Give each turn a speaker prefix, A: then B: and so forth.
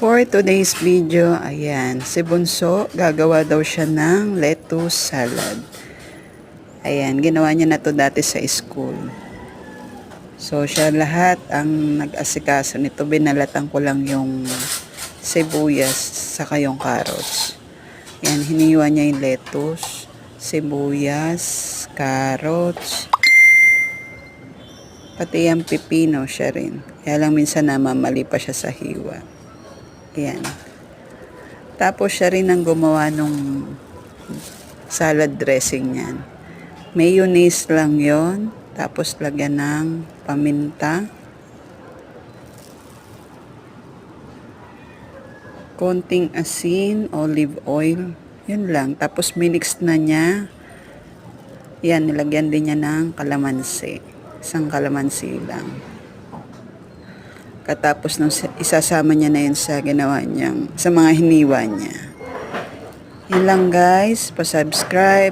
A: For today's video, ayan, si Bunso, gagawa daw siya ng lettuce salad. Ayan, ginawa niya na to dati sa school. So, siya lahat ang nag-asikaso nito. Binalatan ko lang yung sibuyas saka yung carrots. Ayan, hiniwa niya yung lettuce, sibuyas, carrots, pati yung pipino siya rin. Kaya lang minsan namamali pa siya sa hiwa. Ayan. Tapos siya rin ang gumawa nung salad dressing niyan. Mayonnaise lang yon. Tapos lagyan ng paminta. Konting asin, olive oil. Yun lang. Tapos minix na niya. Yan, nilagyan din niya ng kalamansi. Isang kalamansi lang. Katapos nung isasama niya na yun sa ginawa niyang, sa mga hiniwa niya. Yun lang guys, pa-subscribe.